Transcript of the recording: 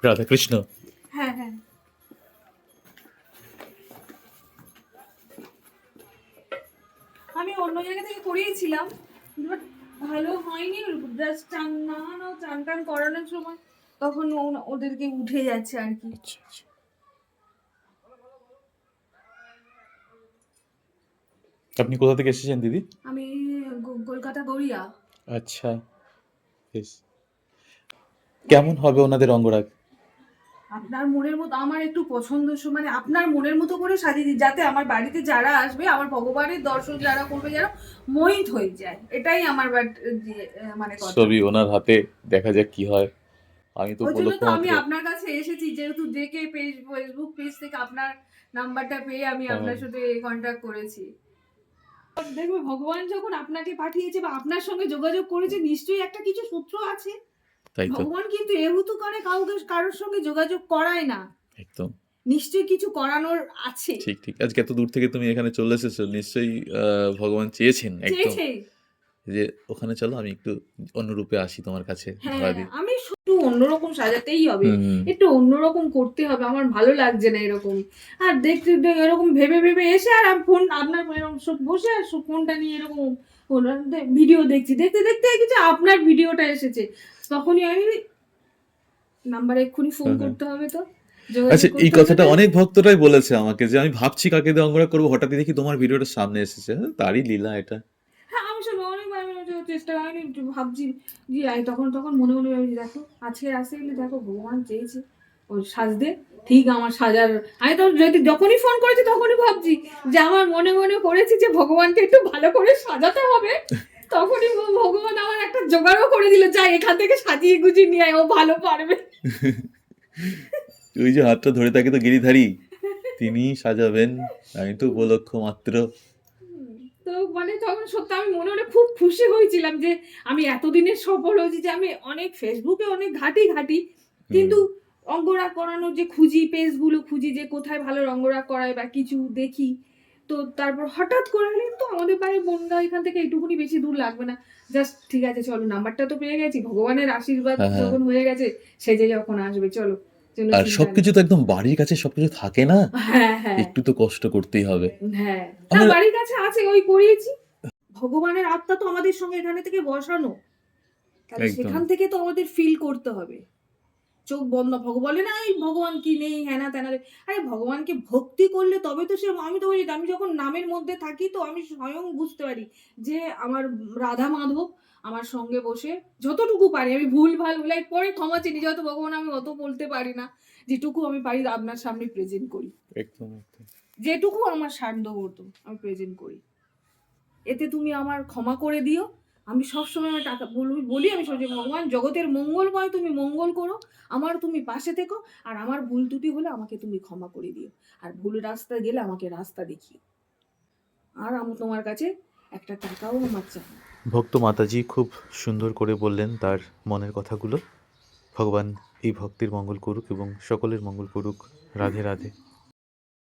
রাধা কৃষ্ণ। হ্যাঁ হ্যাঁ, আমি অন্য জায়গা থেকে করিয়েছিলাম, বাট ভালো হয়নি। জাস্ট চান নামানো, চান টান করানোর সময় তখন ওদেরকে উঠে যাচ্ছে আর কি। আচ্ছা আচ্ছা। আপনি কোথা থেকে এসেছেন দিদি? আমি কলকাতা গড়িয়া। আচ্ছা, বেশ। কেমন হবে ওনাদের অঙ্গরাগ? আপনার মনের মতো, আমার একটু পছন্দ মানে আপনার মনের মতো করে সাজিয়ে দিই, যাতে আমার বাড়িতে যারা আসবে, আমার ভগবানের দর্শন যারা করবে, যারা মোহিত হয়ে যায়, এটাই আমার মানে কথা। ছবি ওনার হাতে, দেখা যাক কি হয়। আমি তো ওই জন্য উপলক্ষ তো আমি মাত্র। আপনার কাছে এসেছি, যেহেতু দেখে পেজ, ফেসবুক পেজ থেকে আপনার নাম্বারটা পেয়ে আমি হ্যাঁ, আপনার সাথে কন্ট্যাক্ট করেছি। দেখবে ভগবান যখন আপনাকে পাঠিয়েছে বা আপনার সঙ্গে যোগাযোগ করেছে, নিশ্চয়ই একটা কিছু সূত্র আছে। তাই তো। ভগবান কিন্তু এহুতু করে কাউকে কারোর সঙ্গে যোগাযোগ করায় না, একদম নিশ্চয়ই কিছু করানোর আছে। ঠিক ঠিক। আজকে এত দূর থেকে তুমি এখানে চলে এসেছো, নিশ্চয়ই ভগবান চেয়েছেন একদম চেয়েছে। যে ওখানে চলো, আমি একটু অন্য রূপে আসি তোমার কাছে, ধরা হ্যাঁ, দিই। আমি একটু অন্যরকম সাজাতেই হবে, হুম হুম। একটু অন্যরকম করতে হবে, আমার ভালো লাগছে না এরকম। আর দেখতে এরকম ভেবে ভেবে এসে আর আমি ফোন আপনার এরকম বসে আর ফোনটা নিয়ে এরকম ভিডিও দেখছি, দেখতে দেখতে দেখছি আপনার ভিডিওটা এসেছে। তখনই আমি নাম্বারে এক্ষুনি ফোন হ্যাঁ, হ্যাঁ। করতে হবে, তো যোগাযোগ আচ্ছা, এই করতে হবে কথাটা তো। অনেক ভক্তরাই বলেছে আমাকে যে আমি ভাবছি কাকে দিয়ে অঙ্গরাগ করবো, হঠাৎই দেখি তোমার ভিডিওটা সামনে এসেছে। হ্যাঁ, তারই লীলা এটা। হ্যাঁ, আমি শুধু অনেকবার আমি চেষ্টা করিনি, একটু ভাবছি যে তখন তখন মনে মনে ভাবছি, দেখো আজকে আসতে গেলে দেখো ভগবান চেয়েছে ওই সাজতে, ঠিক আমার সাজার। আমি তো যদি যখনই ফোন করেছি তখনই ভাবছি যে আমার মনে মনে করেছি যে ভগবানকে একটু ভালো করে সাজাতে হবে, তখনই ভগবান আমার একটা জোগাড়ও করে দিল, যাই এখান থেকে সাজিয়ে গুজিয়ে নিয়ে আয়, ও ভালো পারবে। ওই যে হাতটা ধরে থাকে তো গিরিধারী, তিনি সাজাবেন, আমি তো উপলক্ষ মাত্র। তো মানে তখন সত্যি আমি মনে মনে খুব খুশি হয়েছিলাম যে আমি এতদিনের সফল হয়েছি, যে আমি অনেক ফেসবুকে অনেক ঘাটি হুম। কিন্তু অঙ্গরাগ করানোর যে খুঁজি, পেজগুলো খুঁজি যে কোথায় ভালো অঙ্গরাগ করায় বা কিছু দেখি, তো তারপর হঠাৎ করে এলেন, তো আমাদের বাড়ির বনগা এখান থেকে এইটুকুনি, বেশি দূর লাগবে না, জাস্ট ঠিক আছে চলো, নাম্বারটা তো পেয়ে গেছি, ভগবানের আশীর্বাদ হ্যাঁ হ্যাঁ। যখন হয়ে গেছে, সে যে যখন আসবে চলো, কোনো আর চিন্তা নেই। সবকিছু তো একদম বাড়ির কাছে সবকিছু থাকে না, হ্যাঁ হ্যাঁ একটু তো কষ্ট করতেই হবে। হ্যাঁ, না আমরা বাড়ির কাছে আছে, ওই করিয়েছি। ভগবানের আত্মা তো আমাদের সঙ্গে এখানে থেকে বসানো, তাহলে একদম সেখান থেকে তো আমাদের ফিল করতে হবে। চোখ বন্ধ, বলে না এই ভগবান কি নেই, হ্যানা ত্যানা, আরে ভগবানকে ভক্তি করলে তবে তো সে, আমি তো বলি, আমি যখন নামের মধ্যে থাকি তো আমি স্বয়ং বুঝতে পারি যে আমার রাধা মাধব আমার সঙ্গে বসে যতটুকু পারি, আমি ভুল ভাল বলাই পরে ক্ষমা চিনি, যেহেতু ভগবান আমি অত বলতে পারি না, যেটুকু আমি পারি আপনার সামনে প্রেজেন্ট করি, একদম একদম। যেটুকু আমার সাধ্যমতো আমি প্রেজেন্ট করি, এতে তুমি আমার ক্ষমা করে দিও। আমি সবসময় আমার টাকা বলি আমি সব, যে ভগবান জগতের মঙ্গলময়, তুমি মঙ্গল করো, আমার তুমি পাশে থেকো, আর আমার ভুল ত্রুটি হলে আমাকে তুমি ক্ষমা করে দিও, আর ভুল রাস্তায় গেলে আমাকে রাস্তা দেখিও, আর আমি তোমার কাছে একটা টাকাও আমার চাই না। ভক্ত মাতাজি খুব সুন্দর করে বললেন তার মনের কথাগুলো। ভগবান এই ভক্তির মঙ্গল করুক এবং সকলের মঙ্গল করুক। রাধে রাধে।